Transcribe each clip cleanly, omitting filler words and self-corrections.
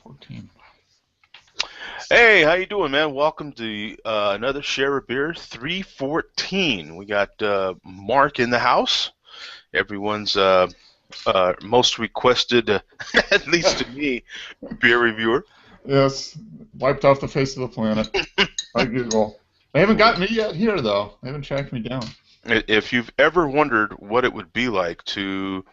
314. Hey, how you doing, man? Welcome to another Share a Beer 314. We got Mark in the house. Everyone's most requested, at least to me, beer reviewer. Yes, wiped off the face of the planet by Google. They haven't got me yet here, though. They haven't tracked me down. If you've ever wondered what it would be like to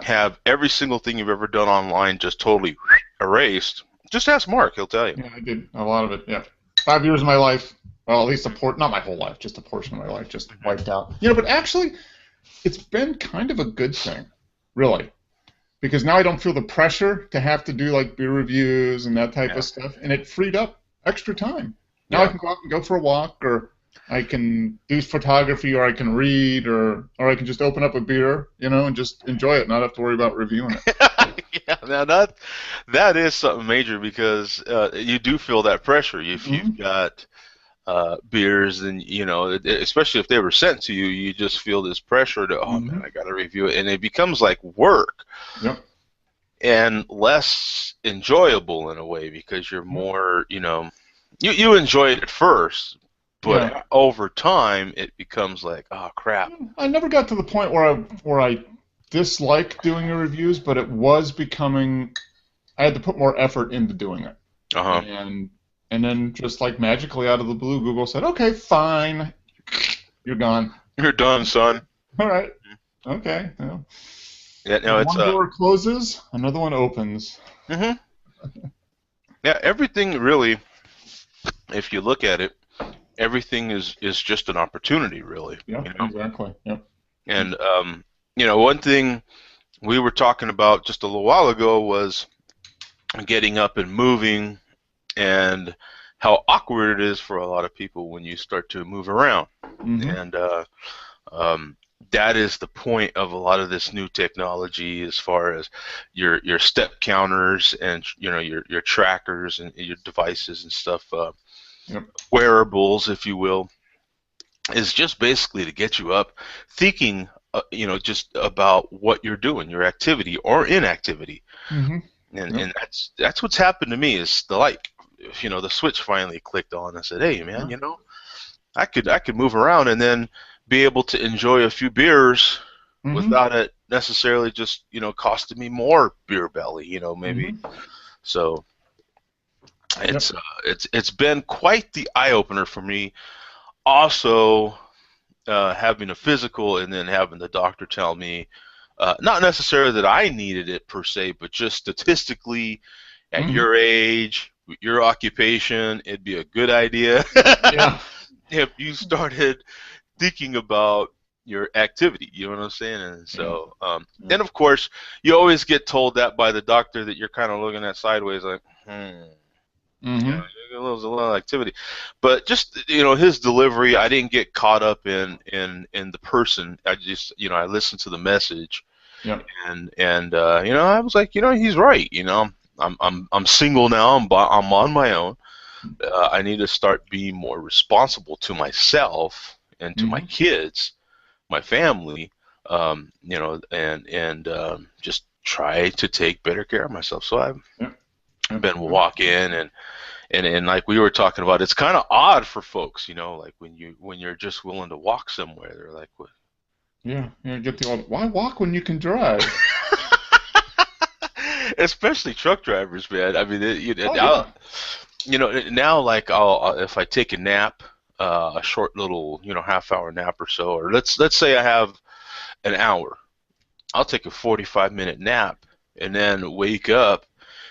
have every single thing you've ever done online just totally erased, just ask Mark. He'll tell you. Yeah, I did a lot of it. Yeah, 5 years of my life. Well, at least not my whole life, just a portion of my life, just wiped out. But actually, it's been kind of a good thing, really, because now I don't feel the pressure to have to do like beer reviews and that type Yeah, of stuff, and it freed up extra time. Now I yeah. can go out and go for a walk, or I can do photography, or I can read, or I can just open up a beer, and just enjoy it, not have to worry about reviewing it. Yeah, now that is something major because you do feel that pressure if you've Hmm. got beers and especially if they were sent to you, you just feel this pressure to, oh man, Hmm. I got to review it, and it becomes like work Yep. and less enjoyable in a way because you're Yep. more, you enjoy it at first, Yeah. but over time it becomes like, oh crap. I never got to the point where I dislike doing the reviews, but it was becoming. I had to put more effort into doing it. Uh-huh. And then just like magically out of the blue, Google said, "Okay, fine, you're gone." You're done, son. All right, okay. Well, Yeah, no, when it's one door closes, another one opens. mhm. Yeah, everything really, if you look at it, everything is just an opportunity, really. Yeah, exactly. Yep. And one thing we were talking about just a little while ago was getting up and moving, and how awkward it is for a lot of people when you start to move around. Mm-hmm. And um, that is the point of a lot of this new technology, as far as your step counters and your trackers and your devices and stuff, Yep. wearables, if you will, is just basically to get you up thinking, just about what you're doing, your activity or inactivity. Mm-hmm. And Yep. that's what's happened to me is the light, the switch finally clicked on. I said, hey man, Yeah. I could move around and then be able to enjoy a few beers Mm-hmm. without it necessarily just costing me more beer belly, maybe. Mm-hmm. So Yep. it's been quite the eye opener for me. Also, having a physical and then having the doctor tell me, not necessarily that I needed it per se, but just statistically, at Mm-hmm. your age, with your occupation, it'd be a good idea Yeah. if you started thinking about your activity. You know what I'm saying? And Yeah. so, Yeah. and of course, you always get told that by the doctor that you're kind of looking at sideways, like, Mm-hmm. there's a lot of activity, but just his delivery, I didn't get caught up in the person. I just I listened to the message, Yep. and I was like, he's right. I'm single now. I'm on my own. I need to start being more responsible to myself and to my Mm-hmm. kids, my family, and just try to take better care of myself. So I've Yep. Yep. been Yep. walking and like we were talking about, it's kind of odd for folks, like when you're just willing to walk somewhere, they're like, what? Yeah. Yeah. Get the old. Why walk when you can drive? Especially truck drivers, man. I mean, Oh yeah. now like if I take a nap, a short little half-hour nap or so, or let's say I have an hour, I'll take a 45-minute nap and then wake up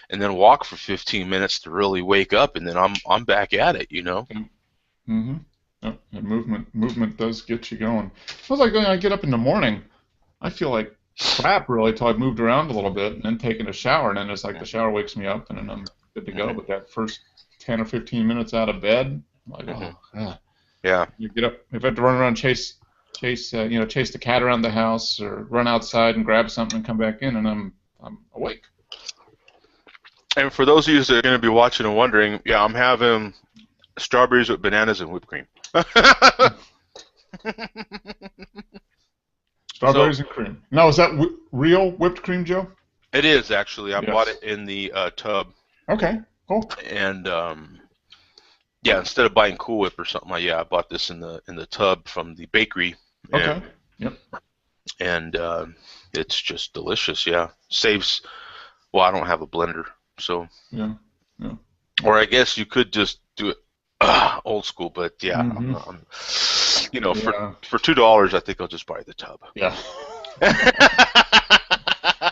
and then walk for 15 minutes to really wake up, and then I'm back at it. Mm-hmm. Yep. And movement does get you going. I was like, when I get up in the morning, I feel like crap really till I've moved around a little bit and then taking a shower, and then it's like the shower wakes me up and then I'm good to go. Hmm. But that first 10 or 15 minutes out of bed, I'm like, Hmm. oh, God. Yeah. You get up. If I have to run around, chase the cat around the house, or run outside and grab something and come back in, and I'm awake. And for those of you that are going to be watching and wondering, yeah, I'm having strawberries with bananas and whipped cream. So Strawberries and cream. Now, is that real whipped cream, Joe? it is actually. I Yes. bought it in the tub. Okay. Cool. And yeah, instead of buying Cool Whip or something, I bought this in the tub from the bakery, Okay. Yep. and it's just delicious. Yeah, saves. Well, I don't have a blender, so Yeah. Yeah. or I guess you could just do it old school, but yeah, Mm-hmm. for Yeah. $2, I think I'll just buy the tub. Yeah.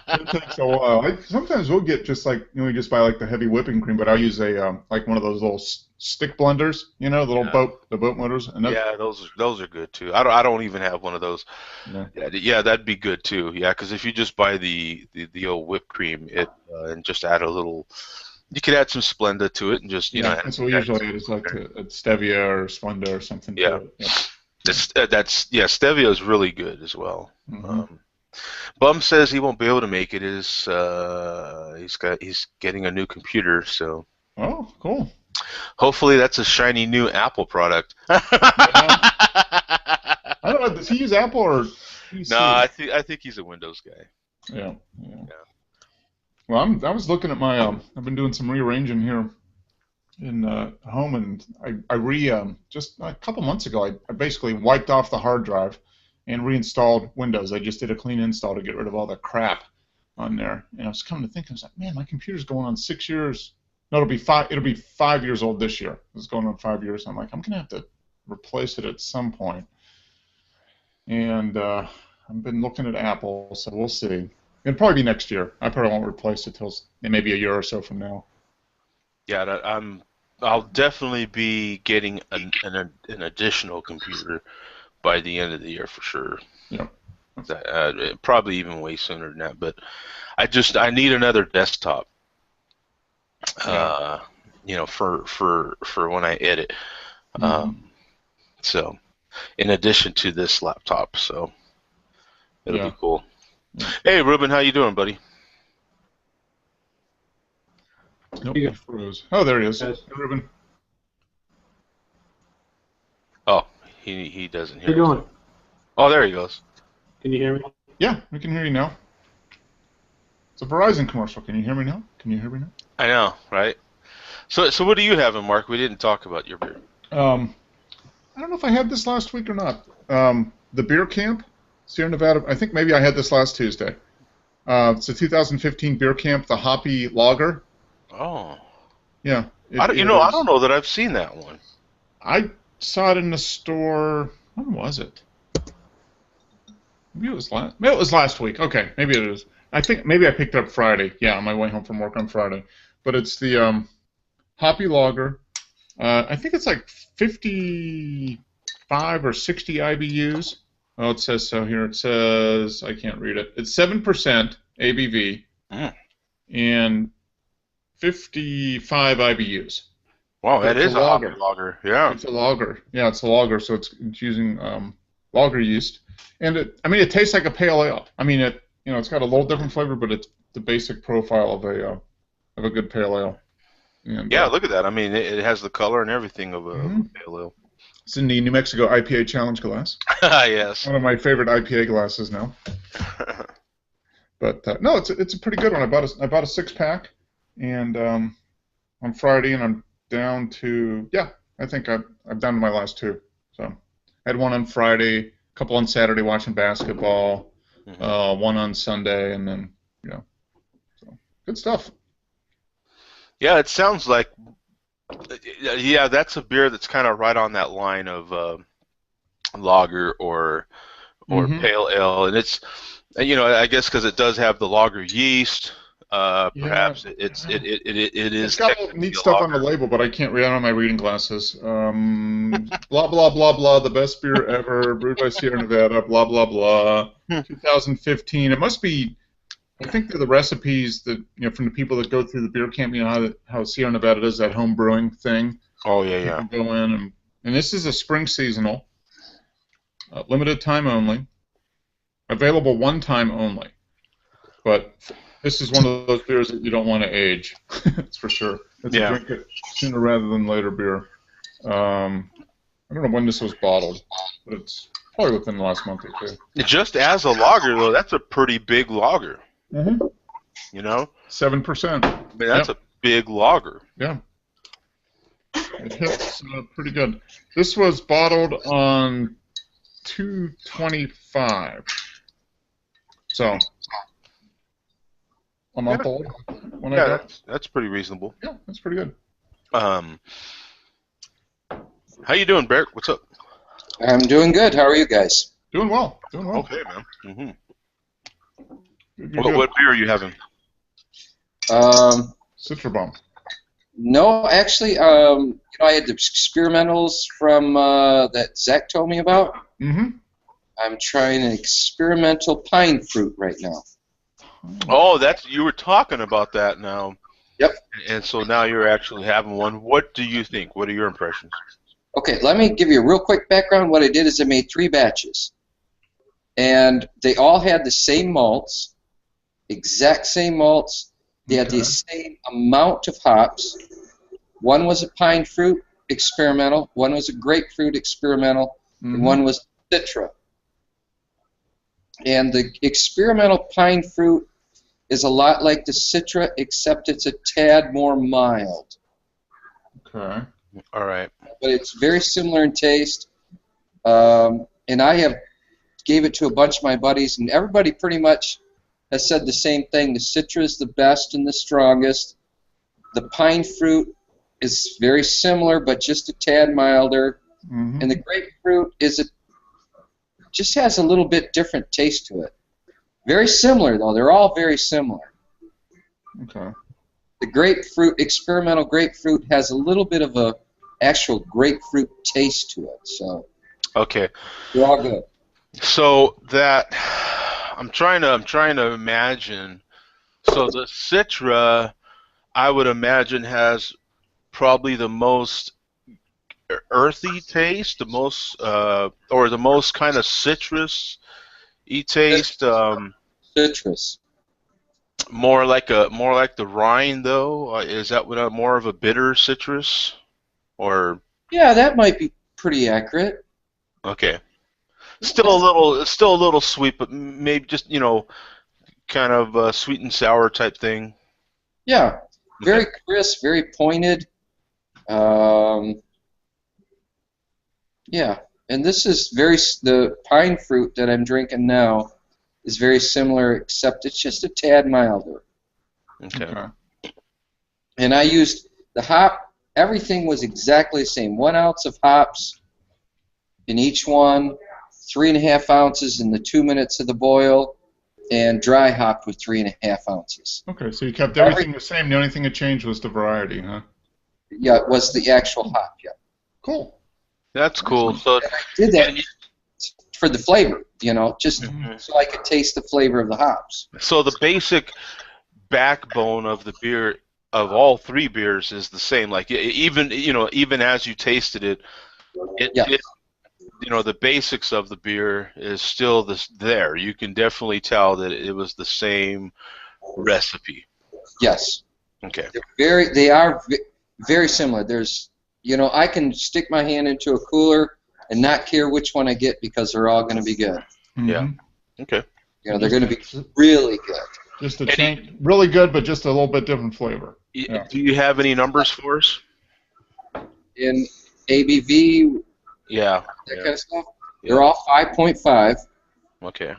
It takes a while. Sometimes we'll get just like we just buy like the heavy whipping cream, but I'll use a like one of those little stick blenders, the little Yeah. boat motors, and Yeah, those are good too. I don't even have one of those. yeah, Yeah, that'd be good too. Yeah, because if you just buy the old whipped cream, and just add a little, you could add some Splenda to it and just yeah. That's what we usually add is like a stevia or Splenda or something to yeah. it. Yep. Stevia is really good as well. Mm-hmm. Bum says he won't be able to make it. He's getting a new computer, so Oh, cool. hopefully that's a shiny new Apple product. Yeah. I don't know. Does he use Apple or PC? No, I think he's a Windows guy. Yeah. Yeah. Well, I was looking at my I've been doing some rearranging here in home, and I just a couple months ago I basically wiped off the hard drive and reinstalled Windows. I just did a clean install to get rid of all the crap on there. And I was coming to think, I was like, man, my computer's going on 6 years. No, it'll be 5. It'll be 5 years old this year. It's going on 5 years. I'm like, I'm gonna have to replace it at some point. And I've been looking at Apple, so we'll see. It'll probably be next year. I probably won't replace it till maybe a year or so from now. Yeah, I'll definitely be getting an additional computer by the end of the year for sure. Yeah. Probably even way sooner than that. But I need another desktop. Yeah. For when I edit. So, in addition to this laptop, so it'll be cool. Yeah. Hey, Ruben, how you doing, buddy? Nope, he froze. Oh, there he is. Hey, Ruben. Oh, he doesn't hear. How you doing? Oh, there he goes. Can you hear me? Yeah, we can hear you now. It's a Verizon commercial. Can you hear me now? I know, right? So what do you have, Mark? We didn't talk about your beer. I don't know if I had this last week or not. The Beer Camp, Sierra Nevada. I think maybe I had this last Tuesday. It's a 2015 Beer Camp, the Hoppy Lager. Oh. Yeah. I don't know that I've seen that one. I saw it in the store. When was it? Maybe it was last week. Okay, maybe it is. I think maybe I picked it up Friday. Yeah, on my way home from work on Friday. But it's the Hoppy Lager. I think it's like 55 or 60 IBUs. Oh, it says so here. It says, I can't read it. It's 7% ABV and 55 IBUs. Wow, that is a lager. Yeah. It's a lager. Yeah, it's a lager, so it's using lager yeast. And it tastes like a pale ale. I mean, it's got a little different flavor, but it's the basic profile of a good pale ale. And, yeah, look at that. I mean, it has the color and everything of a pale ale. It's in the New Mexico IPA Challenge glass. Yes. One of my favorite IPA glasses now. But no, it's a pretty good one. I bought a 6-pack, and on Friday, and I'm down to I think I'm down to my last 2. So I had one on Friday, a couple on Saturday watching basketball, one on Sunday, and then so good stuff. Yeah, it sounds like that's a beer that's kind of right on that line of lager or pale ale, and it's I guess because it does have the lager yeast. Perhaps it is. It's got neat stuff on the label, but I can't read it on my reading glasses. Blah blah blah blah. The best beer ever, brewed by Sierra Nevada. Blah blah blah. 2015. It must be. I think they're the recipes that from the people that go through the beer camp. How Sierra Nevada does that home brewing thing. Oh yeah. You can go in and this is a spring seasonal, limited time only, available one time only, but. This is one of those beers that you don't want to age. That's for sure. It's a drink it sooner rather than later beer. I don't know when this was bottled, but it's probably within the last month or 2. Just as a lager, though, that's a pretty big lager. 7%. I mean, big lager. Yeah. It hits pretty good. This was bottled on 225. So, a month old when I got it. That's pretty reasonable. Yeah, that's pretty good. How you doing, Bert? What's up? I'm doing good. How are you guys? Doing well. Doing well. Okay, man. Mm-hmm. Good. What beer are you having? Citrabum. No, actually, I had the experimentals from that Zach told me about. Mm-hmm. I'm trying an experimental pine fruit right now. Oh, you were talking about that now. Yep. And so now you're actually having one. What do you think? What are your impressions? Okay, let me give you a real quick background. What I did is I made 3 batches. And they all had the same malts, exact same malts. They had the same amount of hops. One was a pine fruit experimental, one was a grapefruit experimental, and one was citra. And the experimental pine fruit is a lot like the citra, except it's a tad more mild. Okay. All right. But it's very similar in taste. And I gave it to a bunch of my buddies, and everybody pretty much has said the same thing. The citra is the best and the strongest. The pine fruit is very similar, but just a tad milder. And the grapefruit just has a little bit different taste to it. Very similar, though. They're all very similar. Okay. The grapefruit, experimental grapefruit, has a little bit of a actual grapefruit taste to it. So. Okay. They're all good. So that I'm trying to imagine. So the citra, I would imagine, has probably the most earthy taste, the most or the most kind of citrus-y taste. Citrus. More like the rind, though. Is that what more of a bitter citrus, or? Yeah, that might be pretty accurate. Okay. Still a little sweet, but maybe just kind of a sweet and sour type thing. Yeah, very crisp, very pointed. Yeah, and this is the pine fruit that I'm drinking now is very similar, except it's just a tad milder. Okay. And I used the hop. Everything was exactly the same. 1 ounce of hops in each one, 3.5 ounces in the 2 minutes of the boil, and dry hopped with 3.5 ounces. Okay, so you kept everything the same. The only thing that changed was the variety, huh? Yeah, it was the actual hop. Yeah. Cool. That's cool. So and I did that for the flavor, just so I could taste the flavor of the hops. So the basic backbone of the beer, of all 3 beers, is the same. Like even as you tasted it, the basics of the beer is still there. You can definitely tell that it was the same recipe. Yes. Okay. They are very similar. There's, I can stick my hand into a cooler and not care which one I get because they're all going to be good. Yeah. Okay. They're going to be really good. Just a change, really good, but just a little bit different flavor. Yeah. Do you have any numbers for us? In ABV, that kind of stuff. They're all 5.5. Okay.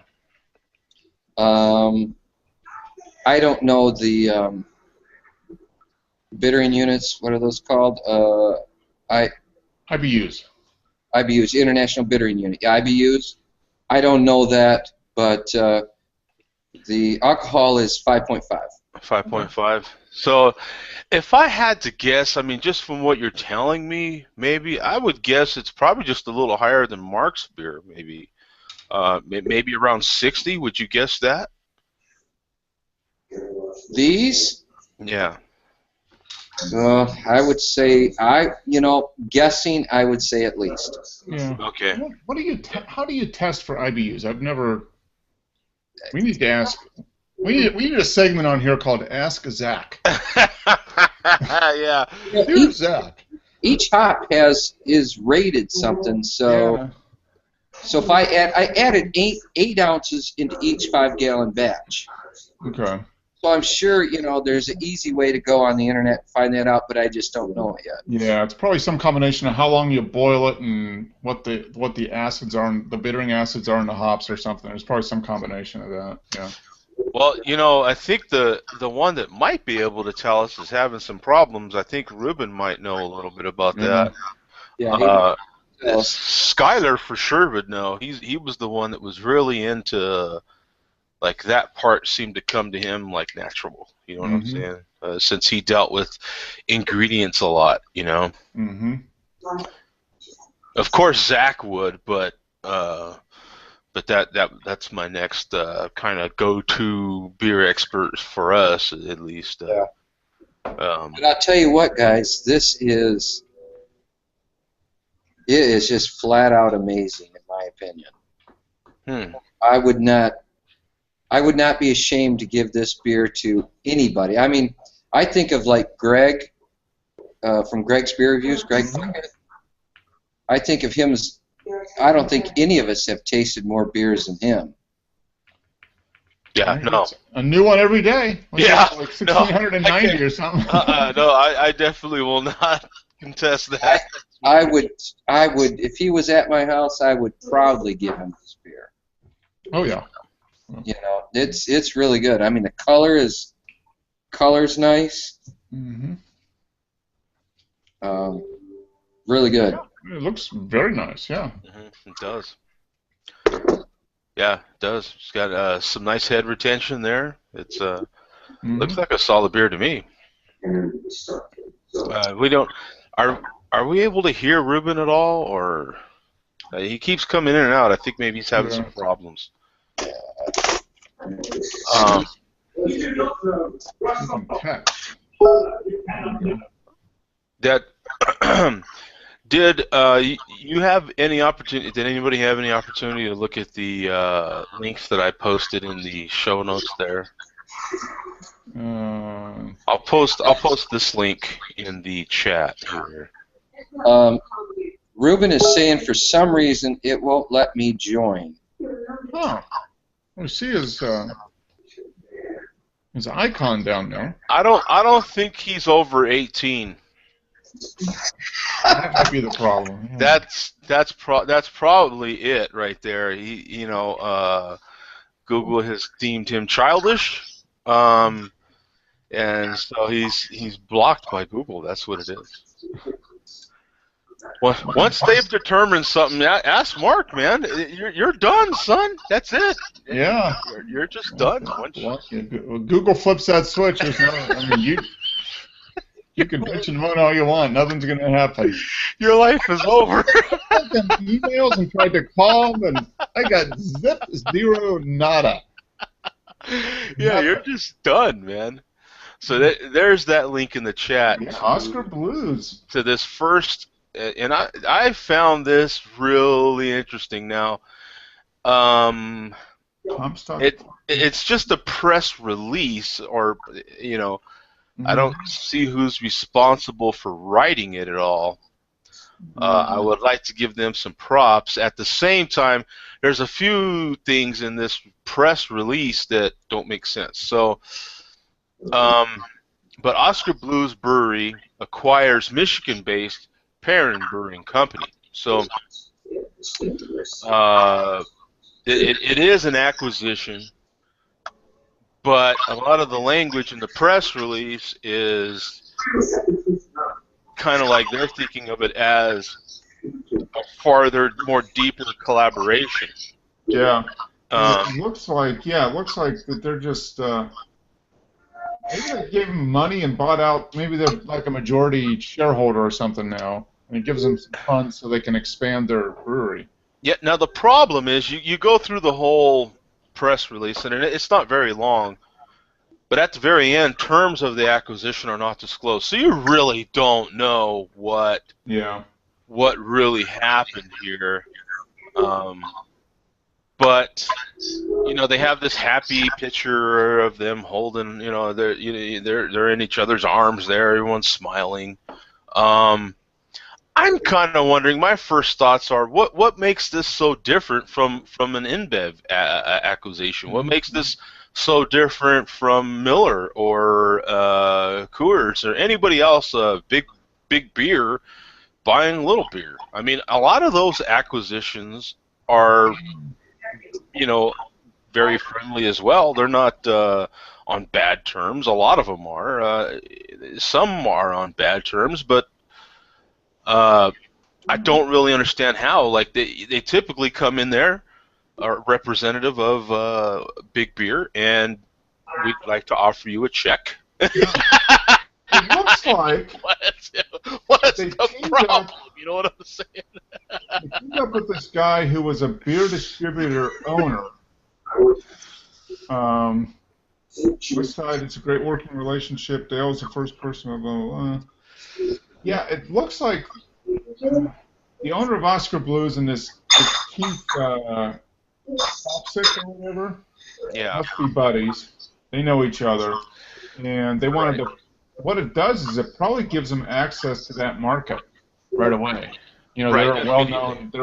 I don't know the bittering units. What are those called? IBUs. IBUs, International Bittering Unit. IBUs. I don't know that, but the alcohol is 5.5. 5.5. So, if I had to guess, just from what you're telling me, maybe I would guess it's probably just a little higher than Mark's beer. Maybe around 60. Would you guess that? These? Yeah. I would say guessing. I would say at least. Yeah. Okay. What do you? How do you test for IBUs? I've never. We need to ask. We need a segment on here called Ask Zach. Yeah. Here's Zach. Each hop is rated something. So if I added 8 ounces into each 5-gallon batch. Okay. So I'm sure, you know, there's an easy way to go on the internet and find that out, but I just don't know it yet. Yeah, it's probably some combination of how long you boil it and what the acids are, and the bittering acids are in the hops or something. There's probably some combination of that. Yeah. Well, you know, I think the one that might be able to tell us is having some problems. I think Ruben might know a little bit about that. Yeah. Skyler for sure would know. He was the one that was really into, like, that part seemed to come to him like natural. You know what I'm saying? Since he dealt with ingredients a lot, you know. Mm-hmm. Of course, Zach would, but that's my next kind of go-to beer expert for us, at least. Yeah. But I'll tell you what, guys, it is just flat out amazing, in my opinion. I would not be ashamed to give this beer to anybody. I mean, I think of like Greg from Greg's Beer Reviews, Greg Puckett. I think of him as, I don't think any of us have tasted more beers than him. Yeah, no. A new one every day. Yeah, like 1,690 or something. No, I definitely will not contest that. I would, if he was at my house, I would proudly give him this beer. Oh yeah. You know, it's really good. I mean, the color's nice. Mm-hmm. Really good. It looks very nice. Yeah. It does. Yeah, it does. It's got some nice head retention there. It's looks like a solid beer to me. We don't. Are we able to hear Ruben at all, or he keeps coming in and out? I think maybe he's having some problems. That did you have any opportunity? Did anybody have any opportunity to look at the links that I posted in the show notes there? I'll post this link in the chat here. Ruben is saying for some reason it won't let me join. Oh, we see his icon down there. I don't think he's over 18. That might be the problem. Yeah. That's probably it right there. Google has deemed him childish, and so he's blocked by Google. That's what it is. Once they've determined something, ask Mark, man. You're done, son. That's it. Yeah. You're just done. Google flips that switch. You can bitch and moan all you want. Nothing's going to happen. Your life is over. I sent them emails and tried to call them, and I got zero nada. Yeah, you're just done, man. So there's that link in the chat. Yeah, Oskar Blues. To this first, and I found this really interesting. Now, it's just a press release, or I don't see who's responsible for writing it at all. I would like to give them some props. At the same time, there's a few things in this press release that don't make sense. So, but Oskar Blues Brewery acquires Michigan-based Perrin Brewing Company. So, it is an acquisition. But a lot of the language in the press release is kind of like they're thinking of it as a farther, more deeper collaboration. Yeah. It looks like that they're just maybe they gave them money and bought out. Maybe they're like a majority shareholder or something now, and it gives them some funds so they can expand their brewery. Yeah. Now the problem is you go through the whole press release, and it's not very long, but at the very end, terms of the acquisition are not disclosed, so you really don't know what really happened here. But they have this happy picture of them holding, they're in each other's arms there, everyone's smiling. I'm kind of wondering. My first thoughts are, what makes this so different from an InBev acquisition? What makes this so different from Miller or Coors or anybody else, big beer buying little beer. I mean, a lot of those acquisitions are, you know, very friendly as well. They're not on bad terms. A lot of them are. Some are on bad terms, but I don't really understand how. Like they typically come in there, are representative of big beer, and we'd like to offer you a check. It looks like What's they the teamed problem? up. You know what I'm saying? They teamed up with this guy who was a beer distributor owner. West Side, it's a great working relationship. Dale was the first person. Blah, blah, blah. Yeah, it looks like the owner of Oskar Blues and this Keith Popsick or whatever. Yeah. Must be buddies. They know each other, and they wanted to. What it does is it probably gives them access to that market right away. You know, they're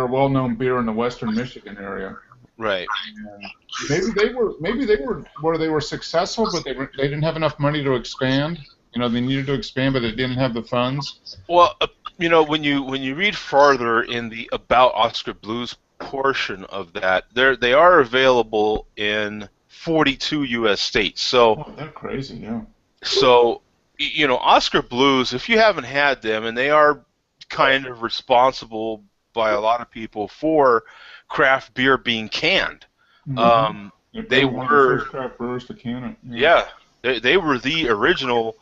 a well-known beer in the Western Michigan area. Right. And maybe they were where they were successful, but they didn't have enough money to expand. You know, they needed to expand, but they didn't have the funds. Well, you know, when you read farther in the About Oskar Blues portion of that, they are available in 42 U.S. states. So they're crazy, yeah. So, you know, Oskar Blues, if you haven't had them, and they are kind of responsible by a lot of people for craft beer being canned. Mm-hmm. They were the first craft brewers to can it. Yeah, they were the original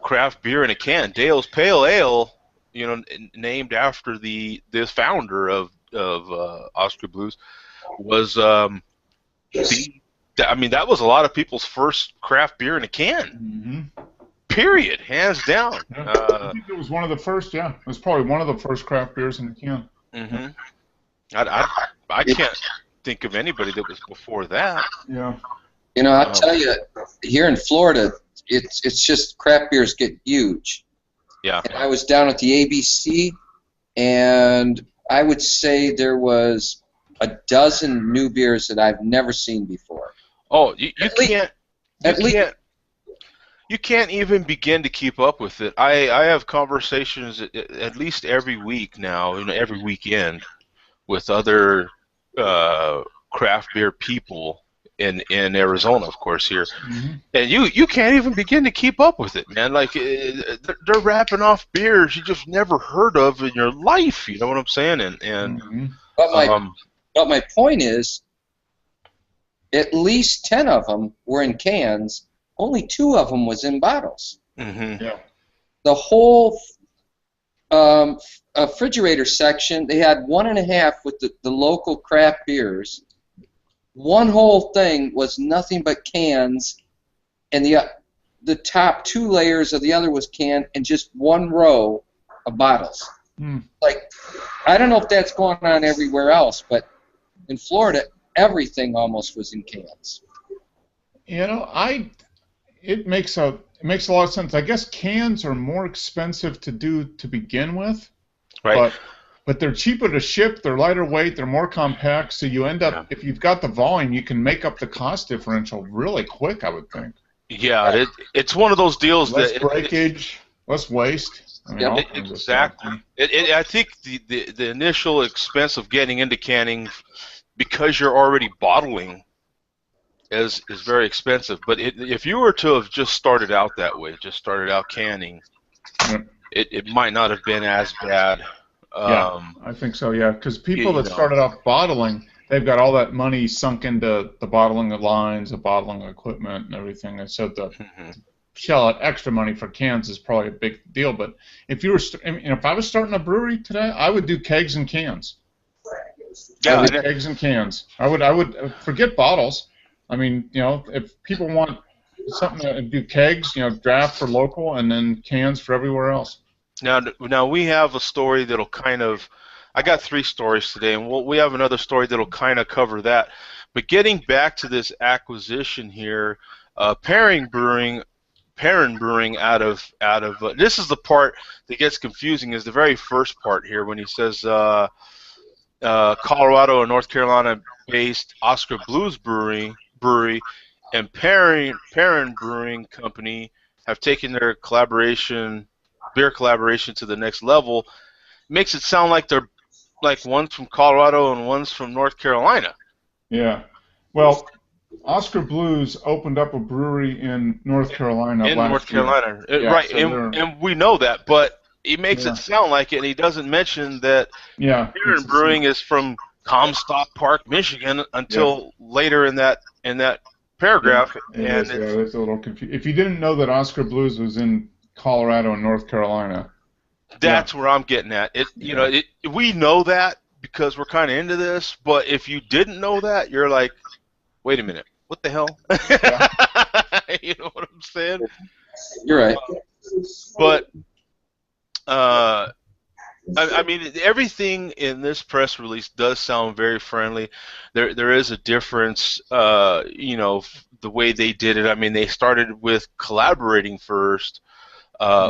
craft beer in a can. Dale's Pale Ale, you know, named after the founder of Oskar Blues, was I mean, that was a lot of people's first craft beer in a can. Mm-hmm. Period, hands down. Yeah. I think it was one of the first. Yeah, it was probably one of the first craft beers in a can. Mm-hmm. I can't think of anybody that was before that. Yeah. You know, I'll tell you, here in Florida, it's just craft beers get huge. Yeah. And I was down at the ABC, and I would say there was a dozen new beers that I've never seen before. Oh, you can't even begin to keep up with it. I have conversations at least every week now, you know, every weekend, with other craft beer people in Arizona, of course, here, and you can't even begin to keep up with it, man. Like they're rapping off beers you just never heard of in your life. You know what I'm saying? But my point is, at least 10 of them were in cans. Only 2 of them was in bottles. Mm-hmm. Yeah. The whole refrigerator section, they had 1.5 with the local craft beers. One whole thing was nothing but cans, and the top 2 layers of the other was canned, and just 1 row of bottles. Like, I don't know if that's going on everywhere else, but in Florida, everything almost was in cans. You know, it makes a lot of sense. I guess cans are more expensive to do to begin with, right? But they're cheaper to ship. They're lighter weight. They're more compact. So you end up, if you've got the volume, you can make up the cost differential really quick, I would think. Yeah, it's one of those deals less that breakage, less waste. I mean, exactly. I think the initial expense of getting into canning, because you're already bottling, is very expensive. But if you were to have just started out that way, just started out canning, it might not have been as bad. Yeah, I think so, yeah. Because people that started off bottling, they've got all that money sunk into the bottling of lines, the bottling equipment, and everything. And so to shell out extra money for cans is probably a big deal. But if you were, if I was starting a brewery today, I would do kegs and cans. Yeah, kegs and cans. I would forget bottles. I mean, you know, if people want something to do kegs, you know, draft for local, and then cans for everywhere else. Now we have a story that'll kind of, I got 3 stories today, and we have another story that'll kind of cover that. But getting back to this acquisition here, Perrin Brewing out of this is the part that gets confusing, is the very first part here when he says Colorado and North Carolina based Oskar Blues brewery, and Perrin Brewing Company have taken their beer collaboration to the next level. Makes it sound like they're like one's from Colorado and one's from North Carolina. Yeah. Well, Oskar Blues opened up a brewery in North Carolina In North last year. Carolina, Yeah, right? so And we know that, but he makes Yeah. it sound like it, and he doesn't mention that yeah, Perrin Brewing is from Comstock Park, Michigan, until later in that paragraph. It's a little confusing. If you didn't know that Oskar Blues was in Colorado and North Carolina, that's where I'm getting at. We know that because we're kind of into this, but if you didn't know that, you're like, wait a minute, what the hell? You know what I'm saying? You're right. But I mean, everything in this press release does sound very friendly. There is a difference, the way they did it. I mean, they started with collaborating first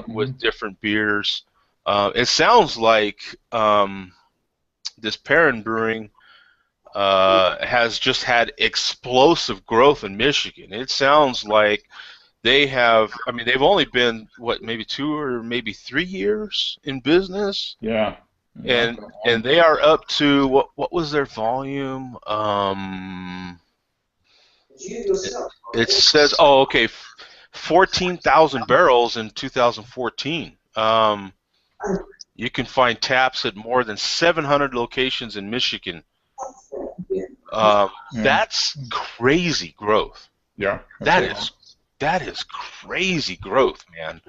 with different beers. It sounds like this Perrin Brewing has just had explosive growth in Michigan. It sounds like they've only been, maybe 2 or maybe 3 years in business. Yeah. And they are up to, what was their volume? It says, 14,000 barrels in 2014. You can find taps at more than 700 locations in Michigan. That's crazy growth. Yeah. That is crazy growth, man.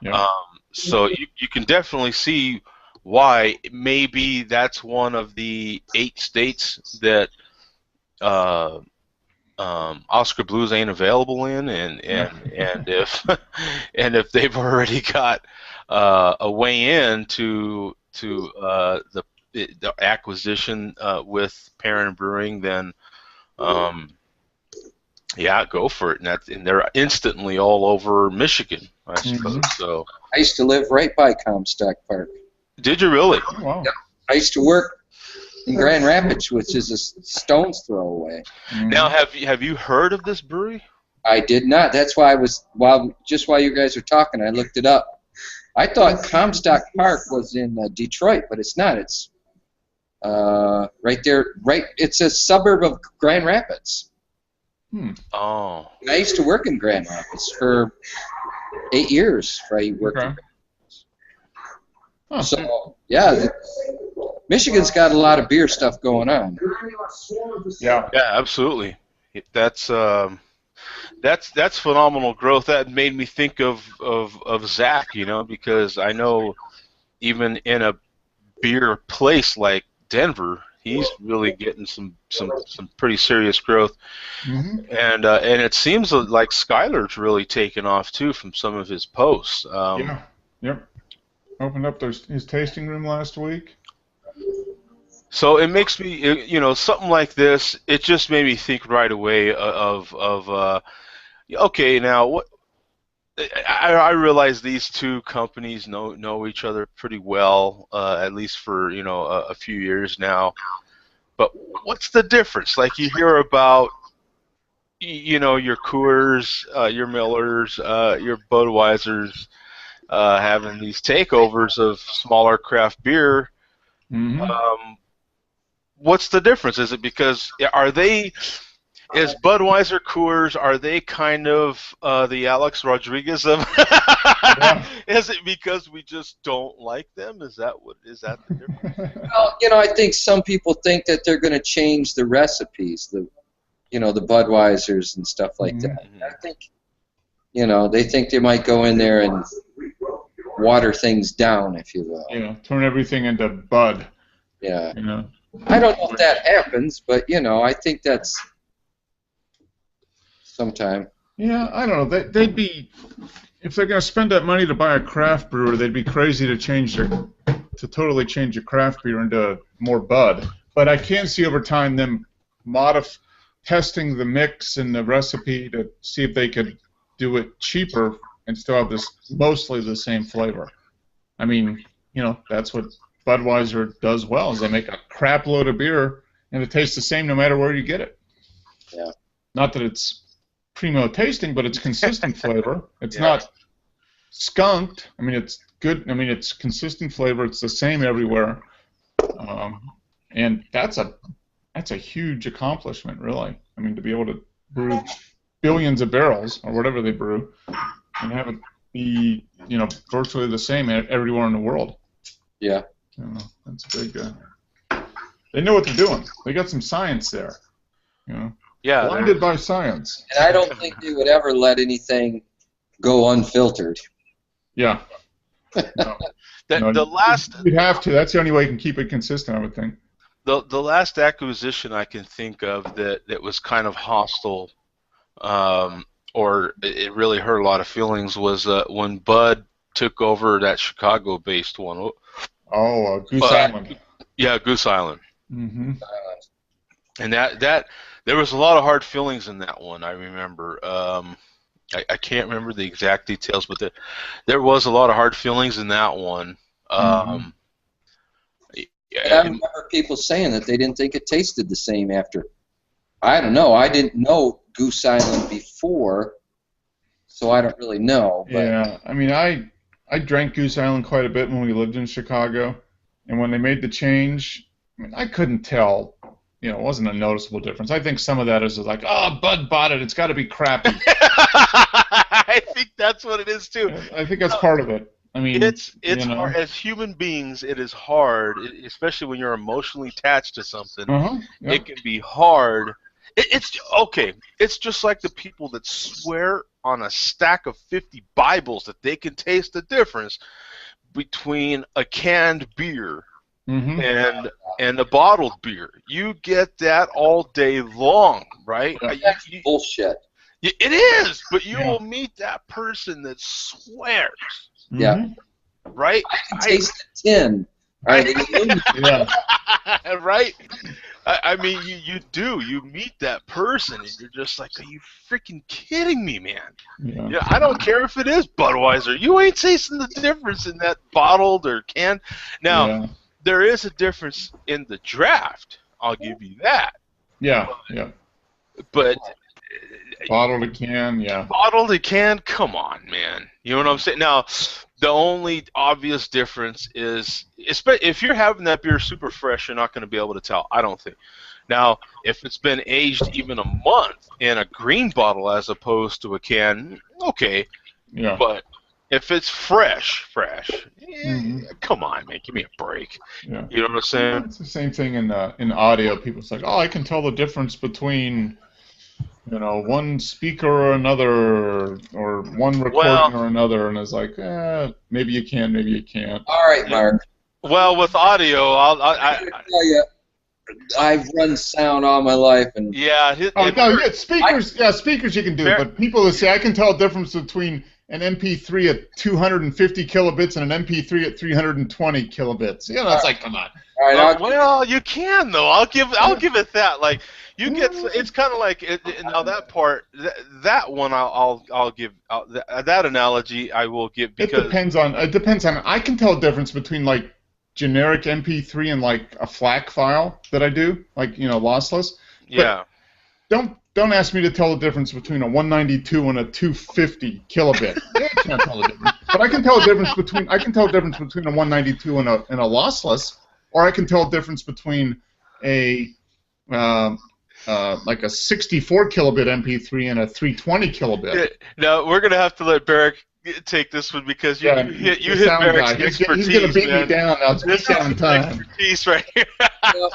Yeah. So you can definitely see why maybe that's one of the 8 states that Oskar Blues ain't available in, and if if they've already got a way in to the acquisition with Perrin Brewing, then go for it. And they're instantly all over Michigan, I suppose. So I used to live right by Comstock Park. Did you really? Oh, wow. Yep. I used to work in Grand Rapids, which is a stone's throw away. Now, have you heard of this brewery? I did not. That's why while you guys are talking, I looked it up. I thought Comstock Park was in Detroit, but it's not. It's right there. Right, it's a suburb of Grand Rapids. Oh. And I used to work in Grand Rapids for 8 years. I worked. Okay. Huh. So Michigan's got a lot of beer stuff going on. Yeah. Yeah, absolutely. That's phenomenal growth. That made me think of Zach, because I know even in a beer place like Denver, he's really getting some pretty serious growth. And it seems like Skylar's really taken off too from some of his posts. Yep. Opened up his tasting room last week. So it makes me, something like this. It just made me think right away of okay, now what? I realize these two companies know each other pretty well, at least for a few years now. But what's the difference? Like, you hear about your Coors, your Millers, your Budweisers having these takeovers of smaller craft beer. What's the difference? Is it because is Budweiser, Coors, are they kind of the Alex Rodriguez of? Is it because we just don't like them? Is that the difference? Well, I think some people think that they're going to change the recipes, the Budweisers and stuff like that. I think, they think they might go in there and water things down, if you will. Turn everything into Bud. Yeah. I don't know if that happens, but I think that's sometime. Yeah, I don't know. They'd be, if they're going to spend that money to buy a craft brewer, they'd be crazy to totally change a craft beer into more Bud. But I can see over time them testing the mix and the recipe to see if they could do it cheaper and still have mostly the same flavor. I mean, that's what Budweiser does well, is they make a crap load of beer and it tastes the same no matter where you get it. Yeah. Not that it's primo tasting, but it's consistent flavor. It's not skunked. I mean, it's good. I mean, it's consistent flavor. It's the same everywhere, and that's a huge accomplishment, really. I mean, to be able to brew billions of barrels or whatever they brew and have it be, virtually the same everywhere in the world. Yeah. That's a big. They know what they're doing. They got some science there. Yeah. Blinded by science. And I don't think they would ever let anything go unfiltered. Yeah. No. The last. You'd have to. That's the only way you can keep it consistent, I would think. The last acquisition I can think of that was kind of hostile, or it really hurt a lot of feelings, was when Bud took over that Chicago-based one. Oh, Goose Island. Yeah, Goose Island. Mm-hmm. And that there was a lot of hard feelings in that one. I remember. I can't remember the exact details, but there was a lot of hard feelings in that one. And I remember people saying that they didn't think it tasted the same after. I don't know. I didn't know Goose Island before, so I don't really know. But. Yeah, I mean, I drank Goose Island quite a bit when we lived in Chicago, and when they made the change, I mean, I couldn't tell. It wasn't a noticeable difference. I think some of that is like, oh, Bud bought it. It's got to be crappy. I think that's what it is too. I think that's part of it. I mean, it's hard. As human beings, it is hard, especially when you're emotionally attached to something. Yeah. It can be hard. It's okay. It's just like the people that swear on a stack of 50 Bibles that they can taste the difference between a canned beer and a bottled beer. You get that all day long, right? That's bullshit. It is, but you will meet that person that swears. Yeah. Right? I can taste the tin. Yeah. Right? I mean, you do. You meet that person, and you're just like, are you freaking kidding me, man? Yeah. I don't care if it is Budweiser. You ain't tasting the difference in that bottled or canned. Now, there is a difference in the draft. I'll give you that. Yeah. But bottled to can, Bottled to can, come on, man. You know what I'm saying? Now, the only obvious difference is, if you're having that beer super fresh, you're not going to be able to tell, I don't think. Now, if it's been aged even a month in a green bottle as opposed to a can, okay. Yeah. But if it's fresh, come on, man, give me a break. Yeah. You know what I'm saying? It's the same thing in audio. People say, oh, I can tell the difference between one speaker or another, or one recording or another, and it's like, maybe you can, maybe you can't. All right, Mark. Well, with audio, I tell you, I've run sound all my life, and speakers. Yeah, speakers you can do, but people that say I can tell the difference between an MP3 at 250 kilobits and an MP3 at 320 kilobits. It's like, come on. All right, well, you can though. I'll give it that. Like, you get, it's kind of like now that part, that one I'll give that analogy I will give, because it depends on. I can tell a difference between like generic MP3 and like a FLAC file that I do, like lossless. Yeah. Don't ask me to tell the difference between a 192 and a 250 kilobit. I can't tell the difference. But I can tell the difference between a 192 and a lossless, or I can tell the difference between a like a 64 kilobit MP3 and a 320 kilobit. Now we're gonna have to let Barrick take this one, because you hit Barrick's expertise. He's gonna beat me down now. It's beat down time. Expertise right here. Well,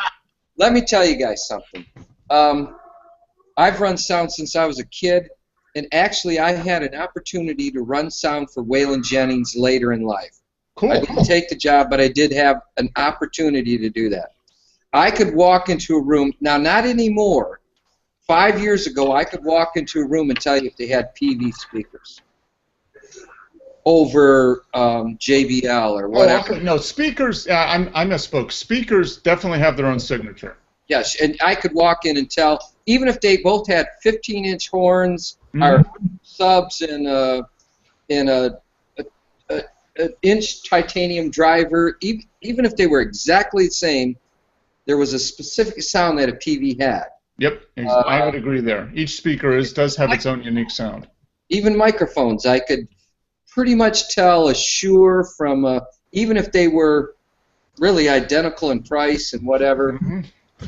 let me tell you guys something. I've run sound since I was a kid, and actually I had an opportunity to run sound for Waylon Jennings later in life. Cool. I didn't take the job, but I did have an opportunity to do that. I could walk into a room, now not anymore. 5 years ago, I could walk into a room and tell you if they had PV speakers over JBL or whatever. Oh, okay. No, speakers, I misspoke. Speakers definitely have their own signature. Yes, and I could walk in and tell, even if they both had 15-inch horns or subs and an inch titanium driver, even if they were exactly the same, there was a specific sound that a PV had. Yep, I would agree there. Each speaker does have its own unique sound. Even microphones, I could pretty much tell a Shure from even if they were really identical in price and whatever,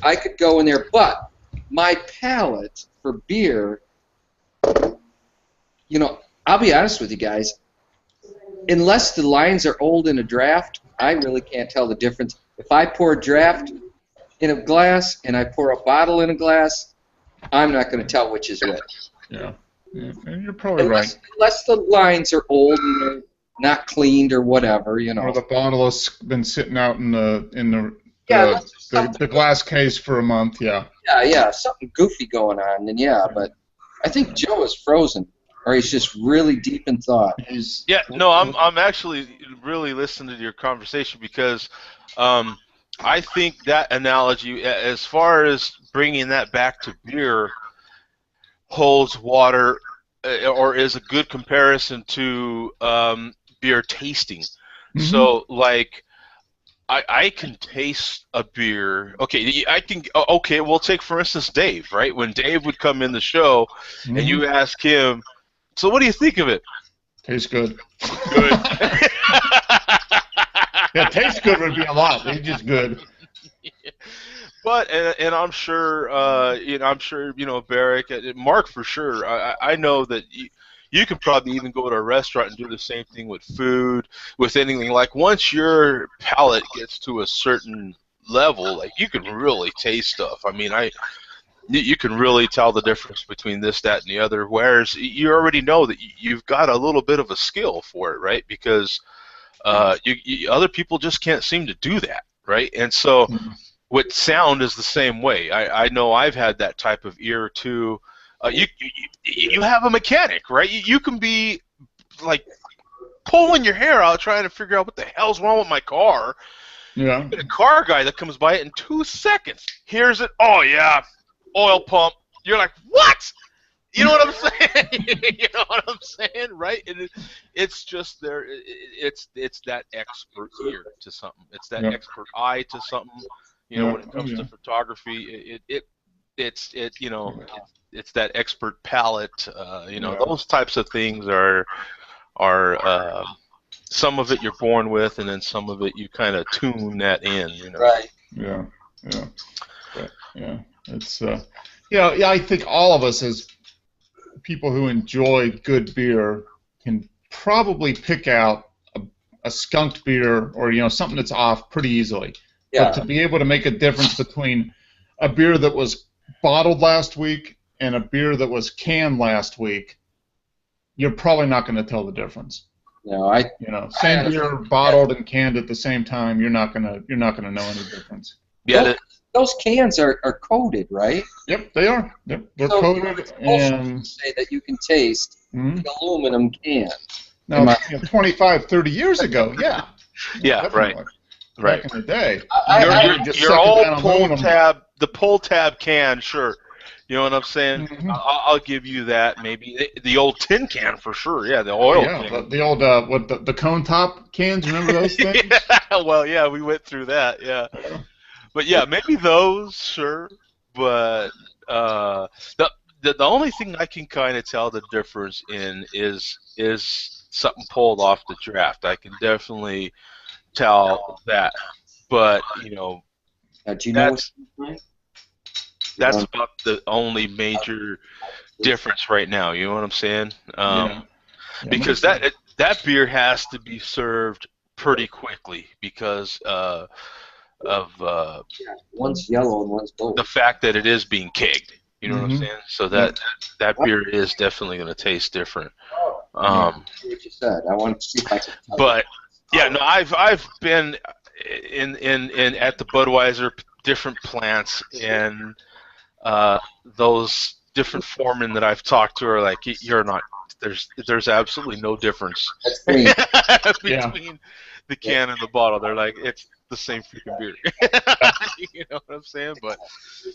I could go in there. But my palate for beer, you know, I'll be honest with you guys, unless the lines are old in a draft, I really can't tell the difference. If I pour a draft in a glass and I pour a bottle in a glass, I'm not going to tell which is which. Yeah, and you're probably right. Unless the lines are old and they're not cleaned or whatever, you know. Or the bottle has been sitting out in the glass case for a month. Yeah. Yeah, something goofy going on. Then but I think Joe is frozen, or he's just really deep in thought. I'm actually really listening to your conversation because I think that analogy, as far as bringing that back to beer, holds water or is a good comparison to beer tasting. So, like, I can taste a beer. Okay, Okay, we'll take for instance Dave. Right, when Dave would come in the show, and you ask him, "So, what do you think of it?" Tastes good. Good. Yeah, tastes good would be a lot. It's just good. But and I'm sure Barrick, Mark for sure. I know that you can probably even go to a restaurant and do the same thing with food, with anything. Like once your palate gets to a certain level, like you can really taste stuff. I mean, you can really tell the difference between this, that, and the other. Whereas you already know that you've got a little bit of a skill for it, right? Because other people just can't seem to do that, right? And so with sound is the same way. I know I've had that type of ear too. You have a mechanic, right? You can be like pulling your hair out trying to figure out what the hell's wrong with my car. Yeah. You get a car guy that comes by it in 2 seconds, hears it, oh yeah, oil pump. You're like, what? You know what I'm saying? You know what I'm saying, right? It's just there. It's that expert ear to something. It's that expert eye to something. You know, when it comes to photography, it's that expert palate. Those types of things are some of it you're born with, and then some of it you kind of tune that in. You know. Right. Yeah. It's I think all of us as people who enjoy good beer can probably pick out a skunked beer or something that's off pretty easily. Yeah. But to be able to make a difference between a beer that was bottled last week and a beer that was canned last week, you're probably not going to tell the difference. No, same beer bottled and canned at the same time, you're not gonna know any difference. Yeah. Those cans are coated, right? Yep, they are. Yep, they're coated and say that you can taste the aluminum can. Now, 25, 30 years ago, yeah. Yeah, definitely. Right. Back in the day. Your old pull tab can, sure. You know what I'm saying? I'll give you that. Maybe the old tin can for sure. Yeah, the oil. Yeah, the old the cone top cans. Remember those things? Well, yeah, we went through that. Yeah, but yeah, maybe those, sure. But the only thing I can kind of tell the difference in is something pulled off the draft. I can definitely tell that, but that's about the only major difference right now. You know what I'm saying? Because that beer has to be served pretty quickly because of one's yellow and one's gold. The fact that it is being kegged. You know what I'm saying? So that beer is definitely going to taste different. What you said. I want to see if I can. But yeah, no, I've been in at the Budweiser different plants, and those different foremen that I've talked to are like, you're not. There's absolutely no difference between the can and the bottle. They're like, it's the same freaking beer. You know what I'm saying? But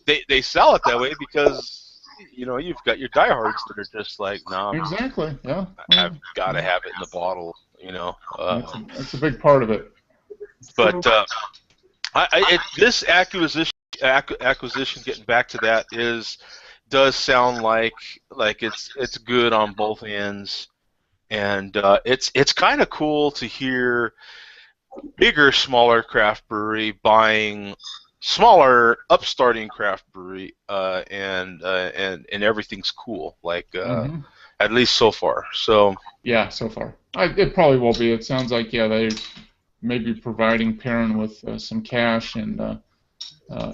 they sell it that way because you've got your diehards that are just like, nah. Exactly. Yeah. I've got to have it in the bottle. That's a big part of it. But this acquisition acquisition, getting back to that, does sound like it's good on both ends, and it's kind of cool to hear bigger, smaller craft brewery buying smaller, upstarting craft brewery, and everything's cool. Like at least so far. So yeah, so far it probably will be. It sounds like they may be providing Perrin with some cash and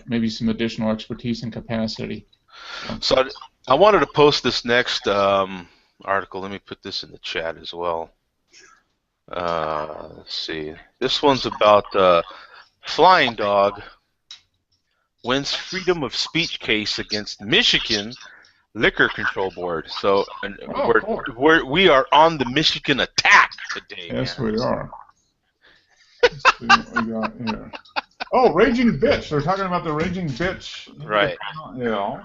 maybe some additional expertise and capacity. So I wanted to post this next article. Let me put this in the chat as well. Let's see. This one's about Flying Dog wins freedom of speech case against Michigan Liquor Control Board. So we are on the Michigan attack today. Yes, man. we are. Let's see what we got here. Oh, Raging Bitch. They're talking about the Raging Bitch. Right. Yeah.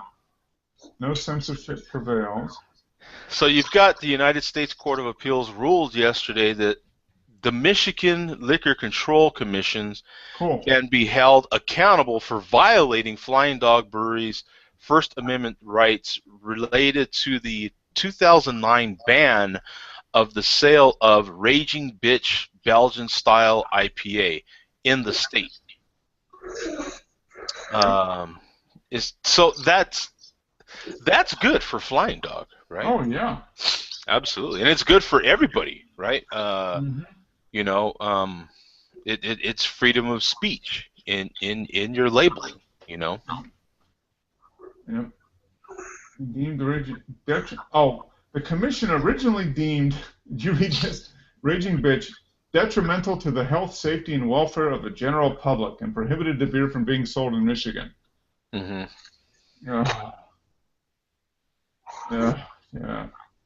No censorship prevails. So you've got the United States Court of Appeals ruled yesterday that the Michigan Liquor Control Commissions can be held accountable for violating Flying Dog Brewery's First Amendment rights related to the 2009 ban of the sale of Raging Bitch Belgian-style IPA in the state. So that's good for Flying Dog, right? Oh yeah, absolutely, and it's good for everybody, right? You know, it's freedom of speech in your labeling, you know. Yep. Deemed the commission originally deemed, did you read this? Raging Bitch detrimental to the health, safety, and welfare of the general public and prohibited the beer from being sold in Michigan. Yeah.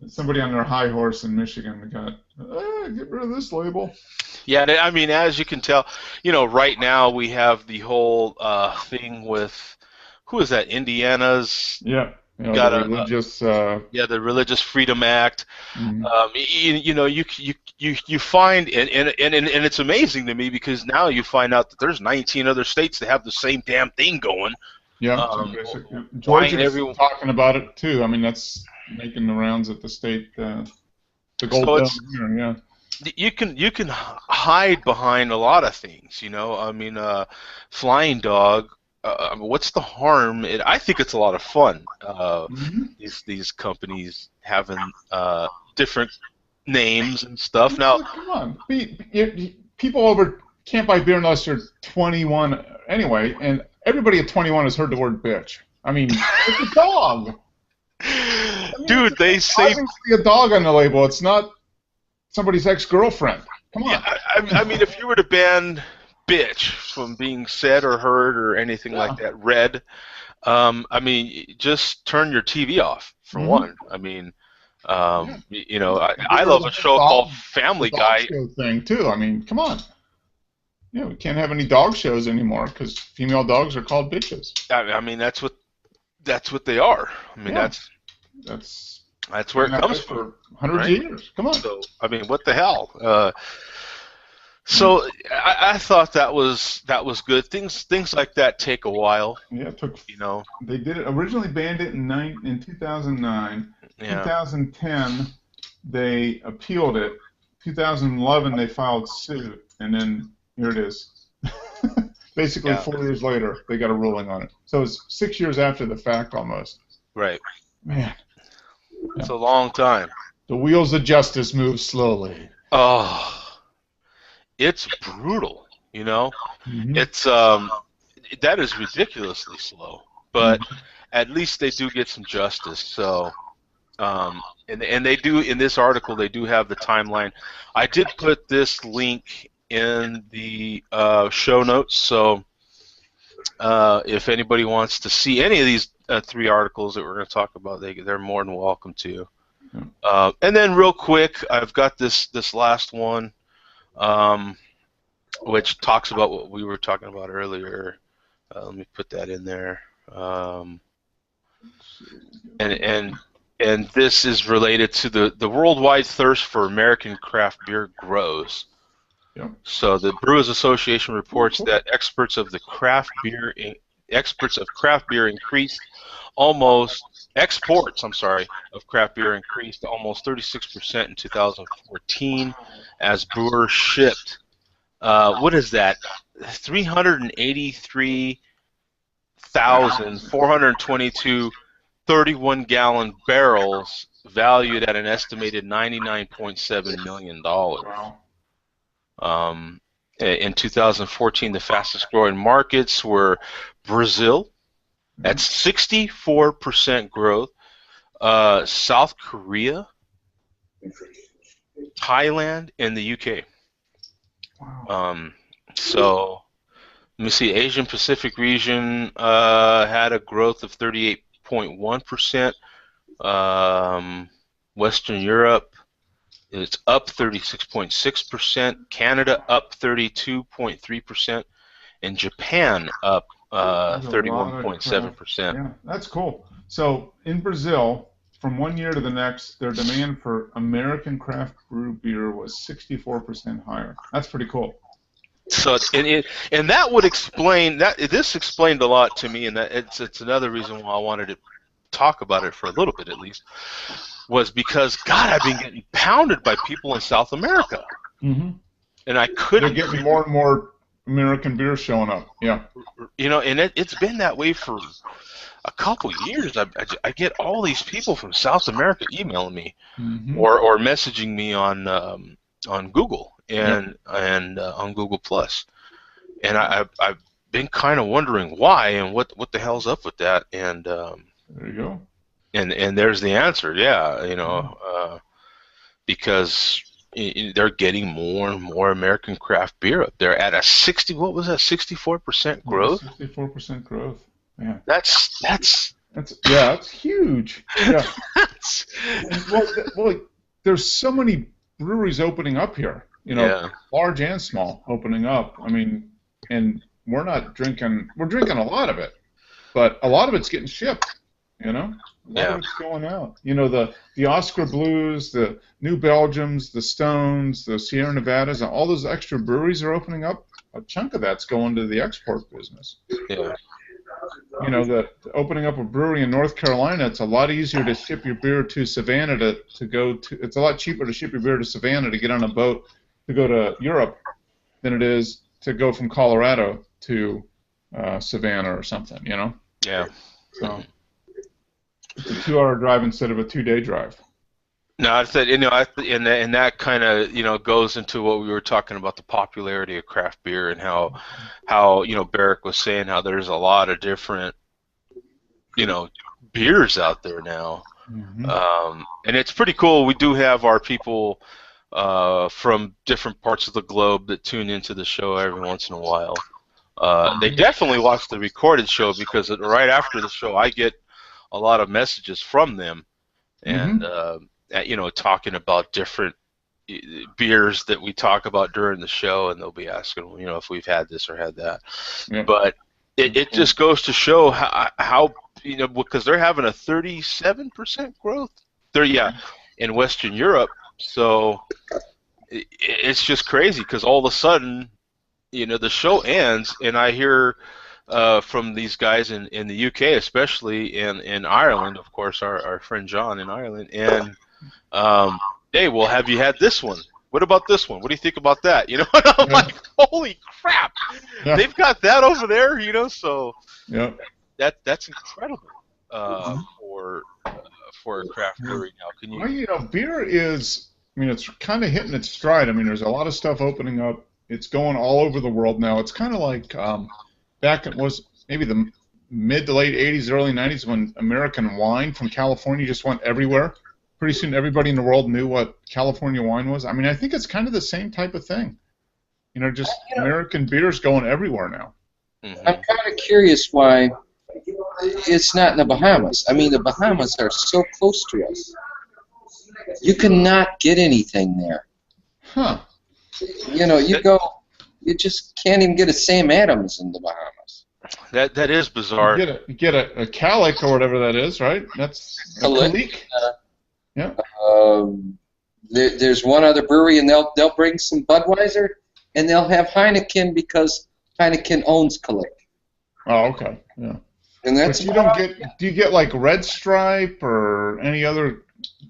Somebody on their high horse in Michigan got, get rid of this label. Yeah, I mean, as you can tell, you know, right now we have the whole thing with, who is that? Indiana's. Yeah. You know, got the religious. The Religious Freedom Act. You know, you find, and it's amazing to me because now you find out that there's 19 other states that have the same damn thing going. Yeah. Georgia's talking about it too. I mean, that's making the rounds at the state. The gold dome here, yeah. You can hide behind a lot of things, you know. I mean, Flying Dog. What's the harm? I think it's a lot of fun. These companies having different names and stuff. Now, come on, people can't buy beer unless you're 21 anyway, and everybody at 21 has heard the word bitch. I mean, it's a dog. Dude, they say a dog on the label. It's not somebody's ex-girlfriend. Come on. Yeah, I mean, if you were to ban bitch from being said or heard or anything like that, read, I mean, just turn your TV off for one. I mean, you know, I love a show called Family Guy. Show thing too. I mean, come on. Yeah, we can't have any dog shows anymore because female dogs are called bitches. I mean, that's what they are. I mean, that's where it comes from. Hundreds of years. Come on. So, I mean, what the hell? So I thought that was good. Things like that take a while. Yeah, it took. You know, they did it originally banned it in 2009. Yeah. 2010 they appealed it. 2011 they filed suit, and then here it is. Basically, 4 years later they got a ruling on it. So it's 6 years after the fact almost. Right. Man. It's a long time. The wheels of justice move slowly. Oh. It's brutal, you know. It's that is ridiculously slow, but at least they do get some justice. So, and they do in this article they do have the timeline. I did put this link in the show notes, so if anybody wants to see any of these 3 articles that we're going to talk about, they're more than welcome to. And then real quick, I've got this last one. Which talks about what we were talking about earlier. Let me put that in there. And this is related to the worldwide thirst for American craft beer grows. Yep. So the Brewers Association reports that experts of the craft beer exports of craft beer increased almost exports. I'm sorry, of craft beer increased almost 36% in 2014 as brewers shipped. What is that? 383,422 31-gallon barrels valued at an estimated $99.7 million. Wow. In 2014, the fastest growing markets were Brazil at 64% growth, South Korea, Thailand, and the UK. Wow. So let me see. Asian Pacific region had a growth of 38.1%. Western Europe, it's up 36.6%. Canada up 32.3%, and Japan up 31.7%. Yeah, that's cool. So in Brazil, from one year to the next, their demand for American craft brew beer was 64% higher. That's pretty cool. So and that would explain that. This explained a lot to me, and that it's another reason why I wanted to talk about it for a little bit at least, was because God, I've been getting pounded by people in South America, and I couldn't. They're getting more and more American beer showing up. Yeah, you know, and it's been that way for a couple years. I get all these people from South America emailing me or messaging me on Google and on Google Plus, and I've been kind of wondering why and what the hell's up with that, and there you go. And there's the answer. Yeah, you know, because they're getting more and more American craft beer up there at a 64% growth. 64% growth. Yeah. That's huge. Yeah. well, there's so many breweries opening up here. You know, large and small opening up. I mean, and we're drinking a lot of it, but a lot of it's getting shipped. You know, a lot of it's going out. You know, the Oskar Blues, the New Belgiums, the Stones, the Sierra Nevadas, and all those extra breweries are opening up. A chunk of that's going to the export business. Yeah. You know, the opening up a brewery in North Carolina, it's a lot easier to ship your beer to Savannah to go to. It's a lot cheaper to ship your beer to Savannah to get on a boat to go to Europe than it is to go from Colorado to Savannah or something. You know. Yeah. So it's a 2-hour drive instead of a 2-day drive. No, I said, you know, and that kind of, you know, goes into what we were talking about, the popularity of craft beer, and how you know, Barrick was saying how there's a lot of different, you know, beers out there now, and it's pretty cool. We do have our people from different parts of the globe that tune into the show every once in a while. They definitely watch the recorded show, because right after the show I get a lot of messages from them, and you know, talking about different beers that we talk about during the show, and they'll be asking, you know, if we've had this or had that. But it just goes to show how you know, because they're having a 37% growth in Western Europe. So it's just crazy, because all of a sudden, you know, the show ends and I hear from these guys in the UK, especially in Ireland, of course, our friend John in Ireland, and hey, well, have you had this one? What about this one? What do you think about that? You know, and I'm like, holy crap, they've got that over there, you know. So that's incredible for a craft brewery now. Can you? Well, you know, beer is, I mean, it's kind of hitting its stride. I mean, there's a lot of stuff opening up. It's going all over the world now. It's kind of like back, it was maybe the mid to late 80s, early 90s, when American wine from California just went everywhere. Pretty soon everybody in the world knew what California wine was. I mean, I think it's kind of the same type of thing. You know, just American beer's going everywhere now. I'm kind of curious why it's not in the Bahamas. I mean, the Bahamas are so close to us. You cannot get anything there. Huh. You know, you just can't even get a Sam Adams in the Bahamas. That is bizarre. You get a calic or whatever that is, right? That's a calic. Yeah. There's one other brewery, and they'll bring some Budweiser, and they'll have Heineken, because Heineken owns Kalik. Oh, okay. Yeah. And that's But you don't get. Do you get like Red Stripe or any other?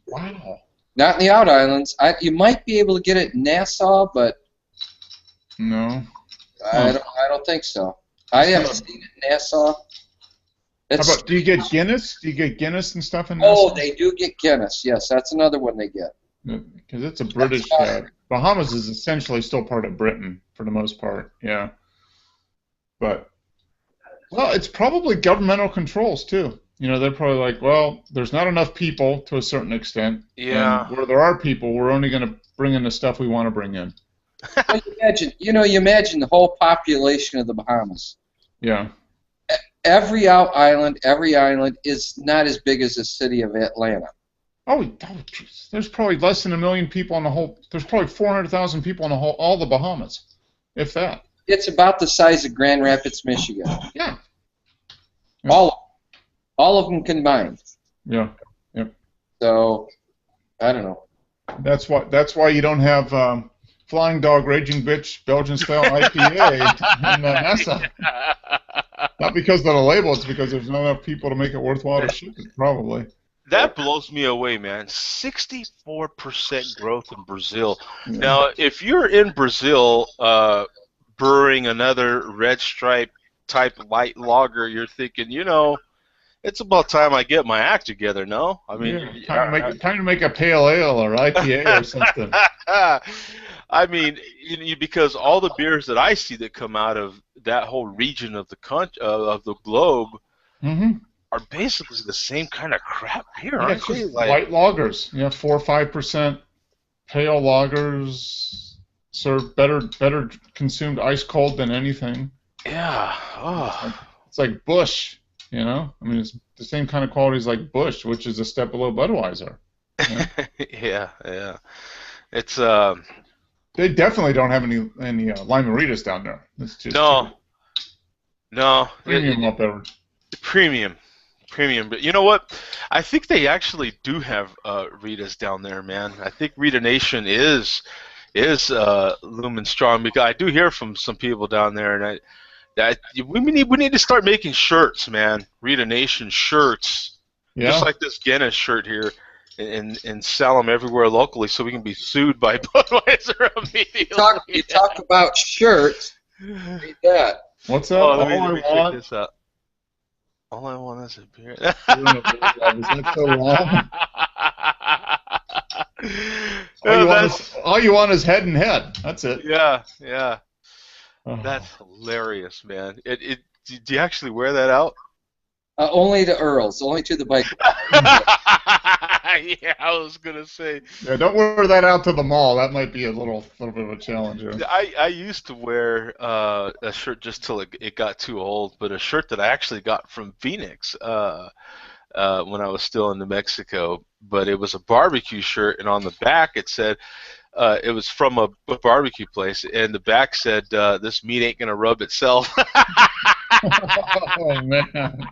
Wow. not in the out islands. You might be able to get it in Nassau, but No. I Huh. don't think so. I haven't seen it in Nassau. How It's, about? Do you get Guinness? Do you get Guinness and stuff in oh, Nassau? they do get Guinness. Yes, that's another one they get. Because it's a British. Bahamas is essentially still part of Britain for the most part. Yeah. But well, it's probably governmental controls too. You know, they're probably like, well, there's not enough people to a certain extent. Yeah. And where there are people, we're only going to bring in the stuff we want to bring in. Well, you imagine the whole population of the Bahamas. Yeah. Every island is not as big as the city of Atlanta. Oh, geez. There's probably less than 1 million people in the whole. There's probably 400,000 people in the whole, all the Bahamas, if that. It's about the size of Grand Rapids, Michigan. Yeah. All of them combined. Yeah. Yep. So, I don't know. That's why you don't have Flying Dog Raging Bitch Belgian style IPA in Nassau. Not because of the label, it's because there's not enough people to make it worthwhile to ship it, probably. That blows me away, man. 64% growth in Brazil. Yeah. Now, if you're in Brazil brewing another Red Stripe type light lager, you're thinking, it's about time I get my act together, no? I mean, time to make a pale ale or IPA or something. I mean, because all the beers that I see that come out of that whole region of the globe are basically the same kind of crap beer, aren't they? Like, white lagers, 4 or 5% pale lagers serve better consumed ice cold than anything. Yeah. Oh. It's like Busch, I mean, it's the same kind of qualities like Busch, which is a step below Budweiser. Yeah. It's They definitely don't have any Lime-A-Ritas down there. It's just no. Premium up there. Premium. But you know what? I think they actually do have Ritas down there, man. I think Rita Nation is looming strong, because I do hear from some people down there, and we need to start making shirts, man. Rita Nation shirts, just like this Guinness shirt here, and sell them everywhere locally, so we can be sued by Budweiser immediately. You talk about shirts. Read that. What's that? Oh, let me check this out. All I want is a beer. Is that so long? All you want is head and head. That's it. Yeah. Oh. That's hilarious, man. Do you actually wear that out? Only to Earls, only to the bike. Yeah, I was gonna say. Yeah, don't wear that out to the mall. That might be a little bit of a challenge. I used to wear a shirt just till it got too old, but a shirt that I actually got from Phoenix when I was still in New Mexico. But it was a barbecue shirt, and on the back it said it was from a barbecue place, and the back said, "This meat ain't gonna rub itself." Oh man.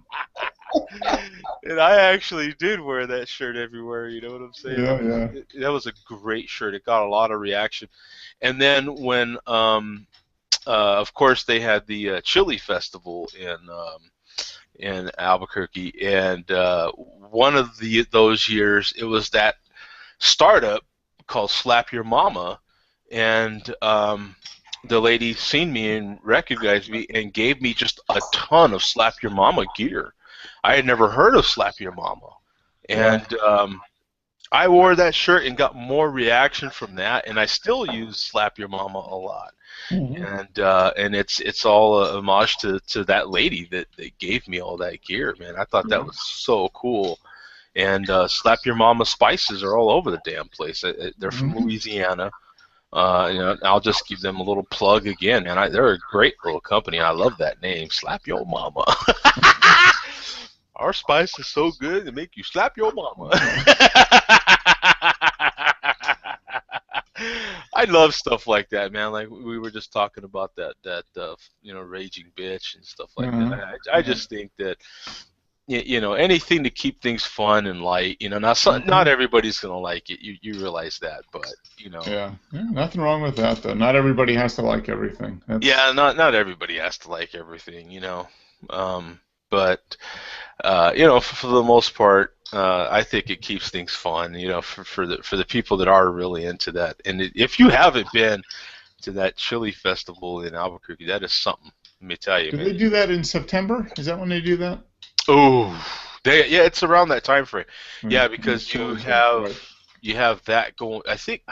And I actually did wear that shirt everywhere, you know what I'm saying? Yeah. That was a great shirt. It got a lot of reaction. And then when, of course, they had the Chili Festival in Albuquerque, and one of those years, it was that startup called Slap Your Mama, and the lady seen me and recognized me and gave me just a ton of Slap Your Mama gear. I had never heard of Slap Your Mama, and I wore that shirt and got more reaction from that, and I still use Slap Your Mama a lot. And it's all a homage to that lady that gave me all that gear, man. I thought that was so cool. And Slap Your Mama spices are all over the damn place. They're from Louisiana. I'll just give them a little plug again, man. They're a great little company. I love that name, Slap Your Mama. Our spice is so good, it make you slap your mama. I love stuff like that, man. Like we were just talking about that raging bitch and stuff like that. I just think that anything to keep things fun and light. Not everybody's gonna like it. You realize that, but Yeah, nothing wrong with that though. Not everybody has to like everything. Yeah, not everybody has to like everything. But for the most part, I think it keeps things fun. For the people that are really into that. And if you haven't been to that chili festival in Albuquerque, that is something. Let me tell you, Do man. they do that in September? Is that when they do that? Oh, yeah, it's around that time frame. Yeah, Mm, because chili's right. you have that going. I think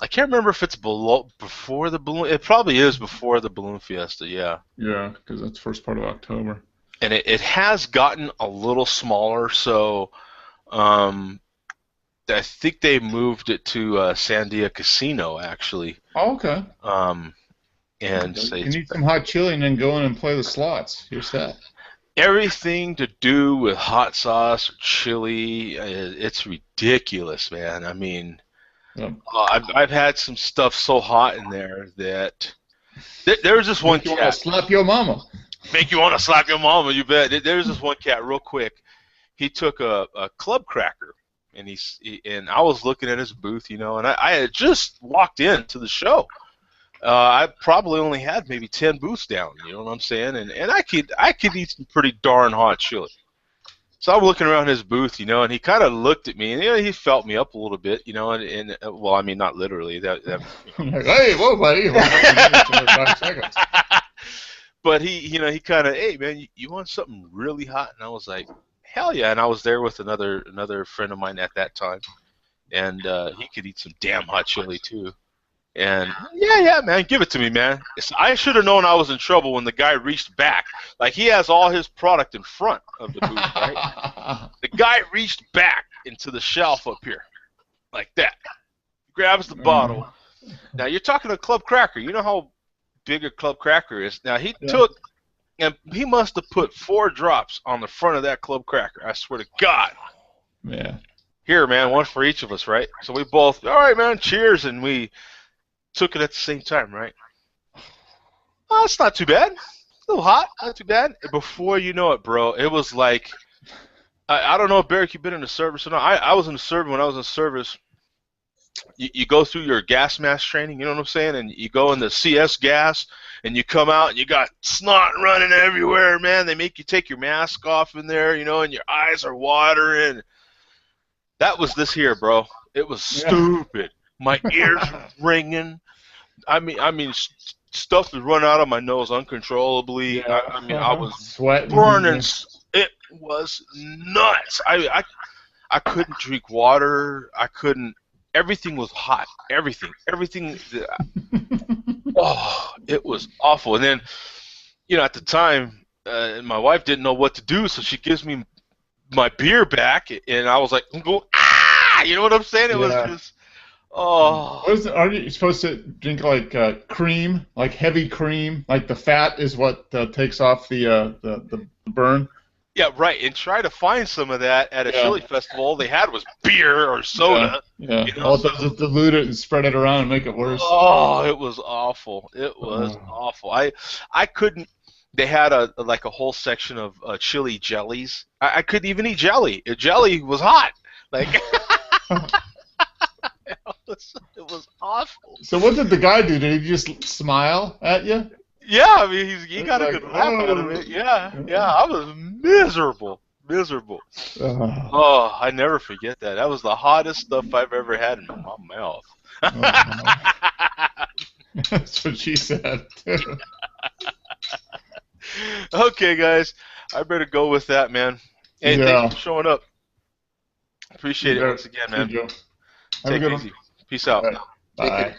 I can't remember if it's before the balloon. It probably is before the balloon fiesta. Yeah, Yeah, because that's first part of October. and it has gotten a little smaller. So um, I think they moved it to Sandia Casino actually. Oh, okay. Um, and You say can eat some hot chili and then go in and play the slots. You're set. everything to do with hot sauce or chili, it's ridiculous, man. I mean, Yeah. I've had some stuff so hot in there that there was this one Make you want to cat. slap your mama. Make you want to slap your mama, you bet. There's this one cat, real quick. He took a club cracker, and and I was looking at his booth, and I had just walked into the show. I probably only had maybe 10 booths down, you know what I'm saying? And I could eat some pretty darn hot chili. So I'm looking around his booth, and he kind of looked at me, and he felt me up a little bit, and well, I mean, not literally. I'm like, hey, whoa, buddy. Hold on, 5 seconds. But he kind of, hey, man, you want something really hot? And I was like, hell yeah. And I was there with another friend of mine at that time, and he could eat some damn hot chili too. And yeah, man, give it to me, man. I should have known I was in trouble when the guy reached back. Like, he has all his product in front of the booth, right? The guy reached back into the shelf up here, like that. Grabs the bottle. Now, you're talking a club cracker. You know how big a club cracker is. Now, he took, and he must have put 4 drops on the front of that club cracker. I swear to God. Yeah. Here, man, one for each of us, right? So we both, all right, man, cheers, and we took it at the same time, right? Oh, it's not too bad. It's a little hot, not too bad. Before you know it, bro, it was like, I don't know if Barrick, you've been in the service or not. I was in the service. When I was in service, you go through your gas mask training, you know what I'm saying? And you go in the CS gas, and you come out, and you got snot running everywhere, man. They make you take your mask off in there, and your eyes are watering. That was this here, bro. It was stupid. My ears were ringing. I mean, stuff was running out of my nose uncontrollably. Yeah. I was sweating. burning. It was nuts. I couldn't drink water. I couldn't. Everything was hot. Everything. Oh, it was awful. And then, at the time, my wife didn't know what to do, so she gives me my beer back, and I was like, ah! You know what I'm saying? It was just. Oh. Are you supposed to drink like cream, like heavy cream? Like the fat is what takes off the burn? Yeah, right. And try to find some of that at a chili festival. All they had was beer or soda. Yeah. All it does is dilute it and spread it around and make it worse. Oh, it was awful. It was awful. I couldn't. They had a whole section of chili jellies. I couldn't even eat jelly. Jelly was hot. Like. It was awful. So what did the guy do? Did he just smile at you? Yeah, I mean, he got a good laugh out of it. Yeah, I was miserable. Oh, I never forget that. That was the hottest stuff I've ever had in my mouth. That's what she said. Okay, guys, I better go with that, man. Hey, thanks for showing up. Appreciate it once again, man. Have Take it easy. Peace out. Right. Bye.